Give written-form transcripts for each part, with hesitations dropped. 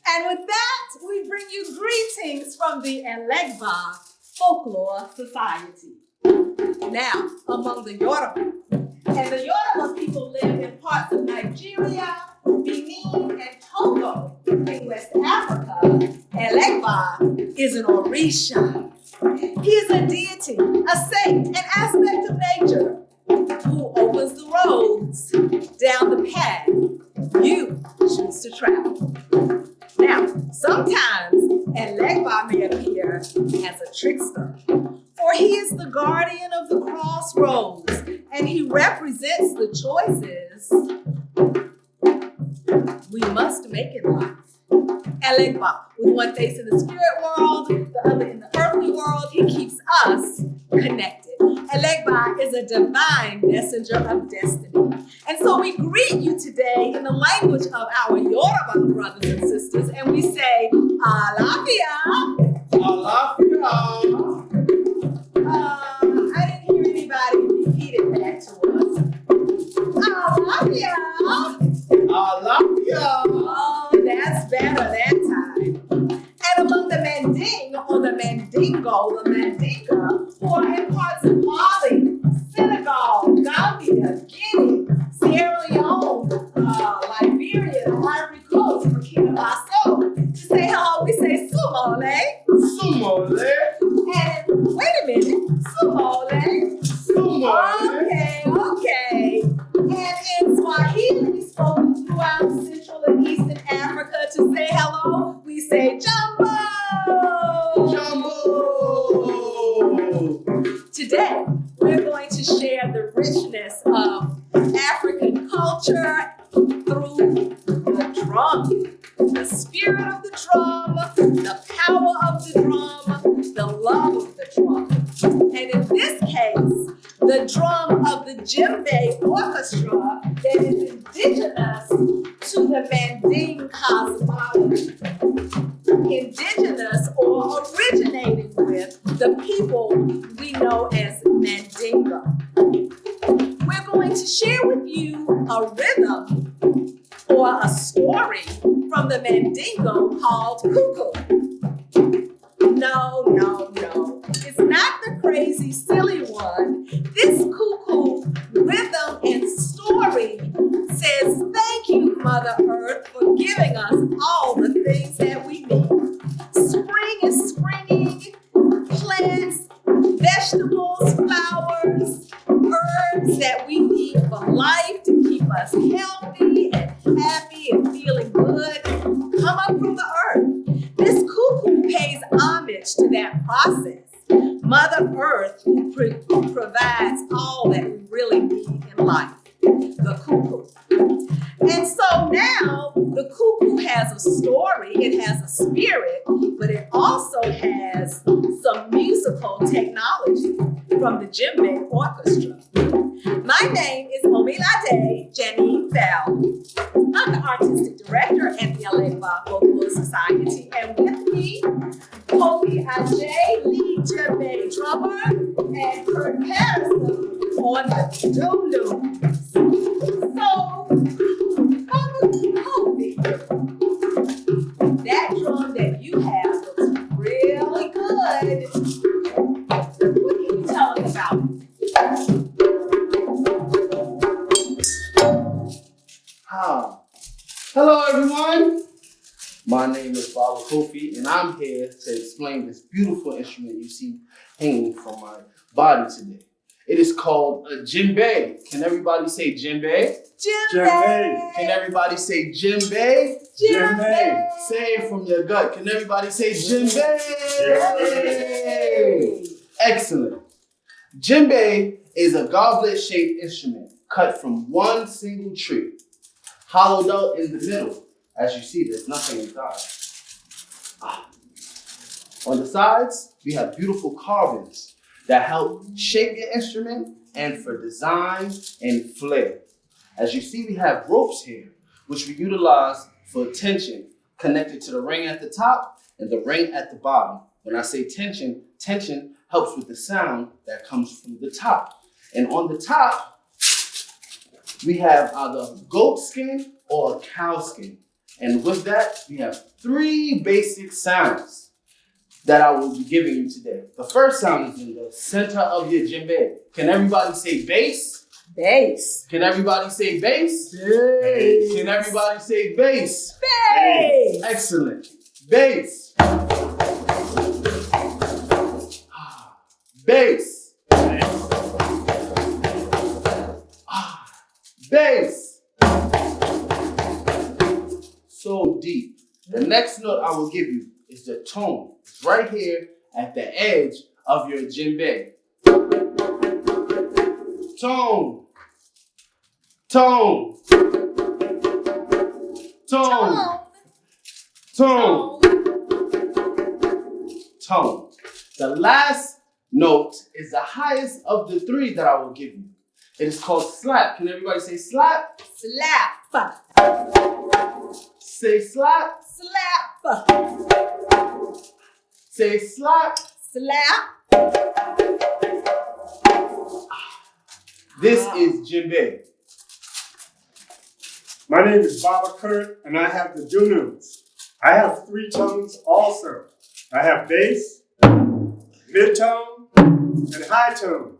And with that, we bring you greetings from the Elegba Folklore Society. Now, among the Yoruba, and the Yoruba people live in parts of Nigeria, Benin, and Togo in West Africa. Elegba is an Orisha. He is a deity, a saint, an aspect of nature who opens the roads down the path you choose to travel. Now, sometimes Elegba may appear as a trickster, for he is the guardian of the crossroads, and he represents the choices we must make in life. Elegba, with one face in the spirit world, the other in the earthly world, he keeps us connected. Elegba is a divine messenger of destiny. And so we greet you today in the language of our Yoruba brothers and sisters, and we say, Alafia. Alafia. I didn't hear anybody repeat it back to us. Alafia. Alafia. Oh, that's better that time. And among the Manding or the Mandingo, the Mandinga, who are in parts of Mali, Senegal, Gambia, Guinea, Sierra Leone, Liberia, the Ivory Coast, Burkina Faso. To say hello, we say Sumole. Sumole. And wait a minute, Sumole. Sumole. Okay. And in Swahili, spoken throughout Central and Eastern Africa, to say hello, we say Jumbo. Jumbo. Today, we're going to share the richness of African culture through the drum, the spirit of the drum, the power of the drum, the love of the drum. And in this case, the drum of the Djembe Orchestra that is indigenous to the Manding cosmology. Indigenous or originating with the people we know as Mandingo. We're going to share with you a rhythm or a story from the Mandingo called cuckoo. No. It's not the crazy, silly one. This cuckoo rhythm and story says, thank you, Mother Earth, for giving us all the things that we need. Spring is springing, plants, vegetables, flowers, herbs that we need for life to keep us healthy and happy and feeling good come up from the earth. This cuckoo pays homage to that process. Mother Earth provides all that we really need in life. The cuckoo. And so now the cuckoo has a story, it has a spirit, but it also has some musical technology from the Djembe Orchestra. My name is Omilade Janine Bell. I'm the artistic director at the Elegba Folklore Society, and with me, Kofi Ajay, lead Djembe drummer, and Kurt Patterson on the Dunun. So, Kofi, that drum that you have looks really good. What can you tell us about it? Hello, everyone. My name is Baba Kofi, and I'm here to explain this beautiful instrument you see hanging from my body today. It is called a djembe. Can everybody say djembe? Djembe. Can everybody say djembe? Djembe. Say it from your gut. Can everybody say djembe? Djembe. Excellent. Djembe is a goblet-shaped instrument cut from one single tree, hollowed out in the middle. As you see, there's nothing inside. On the sides, we have beautiful carvings that help shape your instrument and for design and flair. As you see, we have ropes here, which we utilize for tension connected to the ring at the top and the ring at the bottom. When I say tension, tension helps with the sound that comes from the top. And on the top, we have either goat skin or cow skin. And with that, we have 3 basic sounds that I will be giving you today. The first sound is in the center of your djembe. Can everybody say bass? Bass. Can everybody say bass? Bass. Can everybody say bass? Bass. Excellent. Bass. Bass. Bass. So deep. The next note I will give you is the tone. It's right here at the edge of your djembe. Tone. Tone. Tone. Tone. Tone. The last note is the highest of the 3 that I will give you. It is called slap. Can everybody say slap? Slap. Say slap. Slap. Say slap. Slap. This is djembe. My name is Baba Kurt, and I have the Dununs. I have 3 tones also. I have bass, mid-tone, and high tone.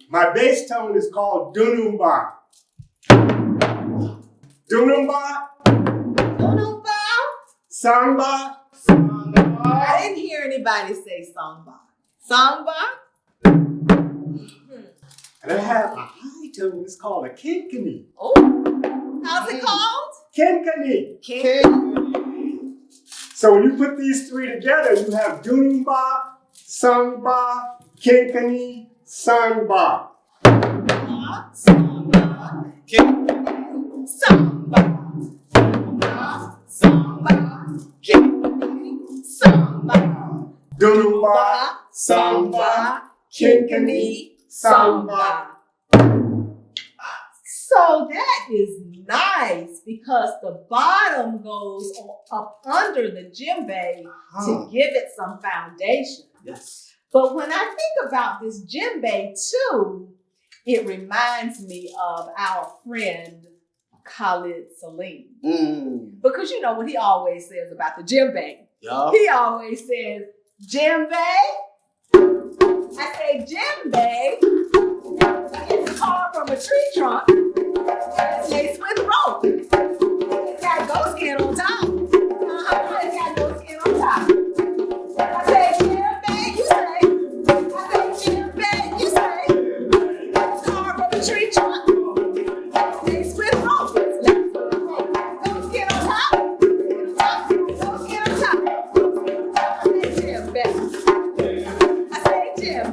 My bass tone is called Dunun. Dunun, Dunun. Samba. I didn't hear anybody say samba. Samba. And I have a high tone, it's called a kinkani. Oh, how's it called? Kinkani. So when you put these 3 together, you have Dunumba, Samba, Kinkani, Samba. Samba. Samba. Samba. Samba. Dunumba, Samba, Kinkani, Samba. So that is nice because the bottom goes up under the djembe to give it some foundation. Yes. But when I think about this djembe too, it reminds me of our friend Khalid Salim. Because you know what he always says about the djembe. Yeah. He always says, djembe. I say djembe. It's carved from a tree trunk. It's laced with rope. It's got goat skin on top. It's got goat skin on top. I say djembe, you say. I say djembe, you say. It's carved from a tree trunk. Laced with rope. It's laced with rope. Goat skin on top. Goat skin on top. I say djembe. I say djembe. I say djembe.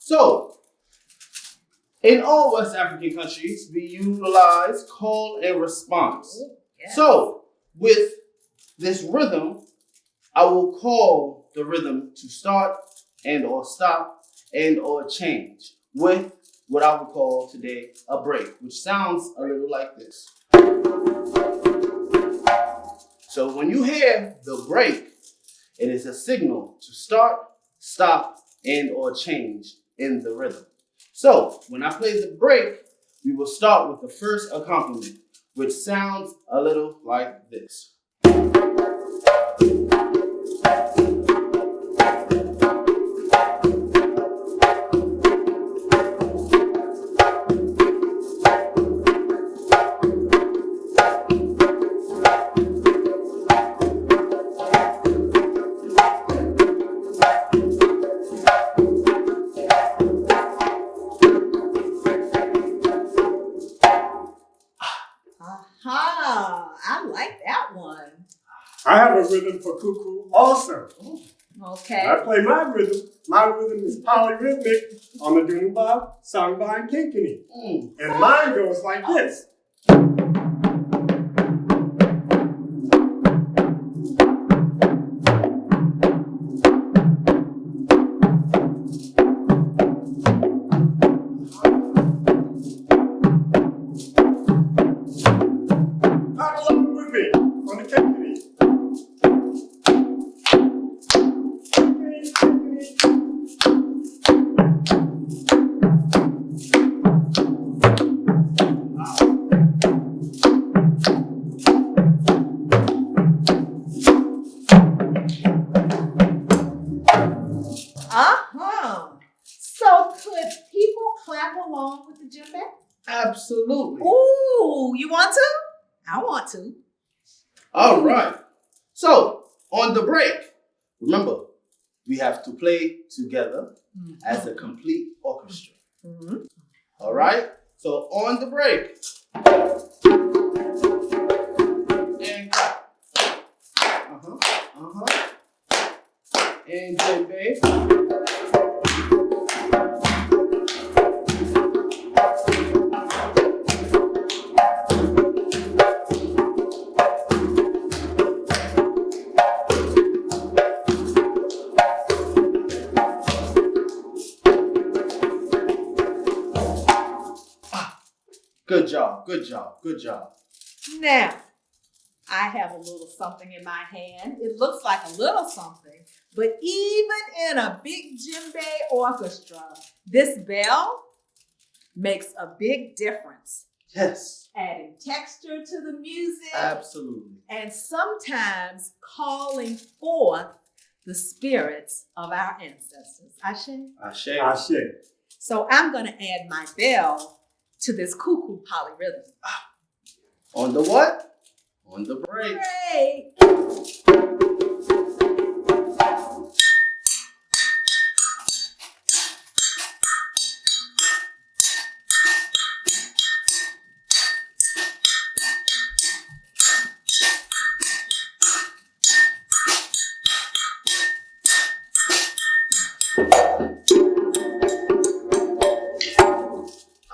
So in all West African countries, we utilize call and response. Yes. So with this rhythm, I will call the rhythm to start and or stop and or change with what I would call today a break, which sounds a little like this. So when you hear the break, it is a signal to start, stop, and or change in the rhythm. So when I play the break, we will start with the first accompaniment, which sounds a little like this. Aha, I like that one. I have a rhythm for cuckoo also. Okay. I play my rhythm. My rhythm is polyrhythmic on the Dunun sung by Kinkini. And mine goes like this. Clap along with me on the Kinkini. So could people clap along with the djembe? Absolutely. Ooh, you want to? I want to. All right. So, on the break, remember, we have to play together as a complete orchestra. All right? So, on the break. And clap. And djembe. Good job, good job, good job. Now, I have a little something in my hand. It looks like a little something, but even in a big djembe orchestra, this bell makes a big difference. Yes. Adding texture to the music. Absolutely. And sometimes calling forth the spirits of our ancestors. Ashe? Ashe. Ashe. So I'm going to add my bell to this cuckoo polyrhythm. On the what? On the break. Great.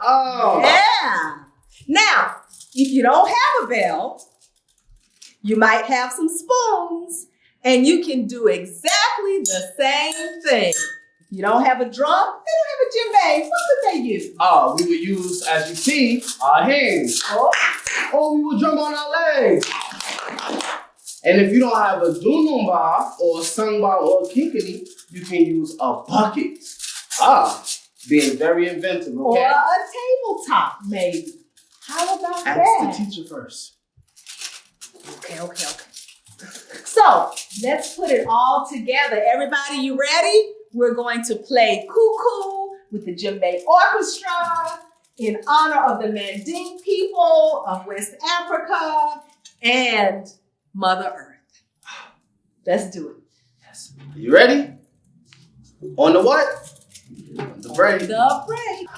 Oh. Yeah. Now, if you don't have a bell, you might have some spoons, and you can do exactly the same thing. If you don't have a drum, they don't have a djembe. What would they use? We will use, as you see, our hands. Or we will drum on our legs. And if you don't have a Dunun bar or a sung bar or a kinkini, you can use a bucket. Being very inventive, okay? Or a tabletop, maybe. How about Ask that? the teacher first. Okay. So, let's put it all together. Everybody, you ready? We're going to play Cuckoo with the Djembe Orchestra in honor of the Manding people of West Africa and Mother Earth. Let's do it. Yes. Are you ready? On the what? On the break. The break.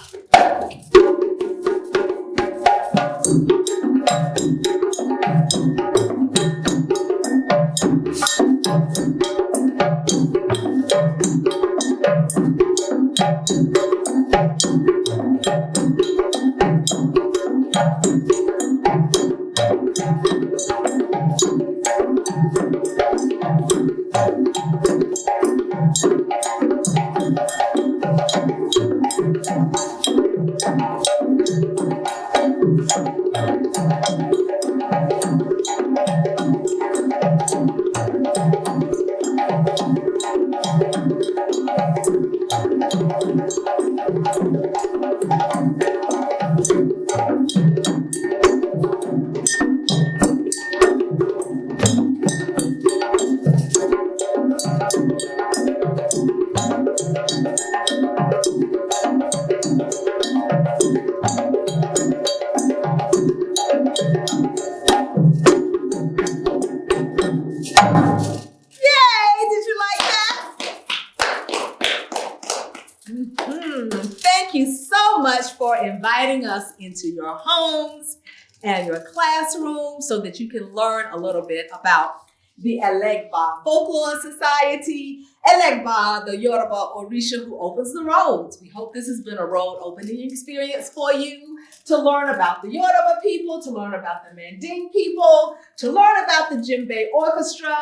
us into your homes and your classrooms so that you can learn a little bit about the Elegba Folklore Society, Elegba, the Yoruba Orisha who opens the roads. We hope this has been a road opening experience for you to learn about the Yoruba people, to learn about the Manding people, to learn about the Djembe Orchestra,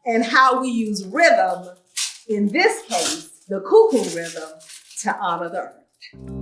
and how we use rhythm, in this case, the cuckoo rhythm, to honor the earth.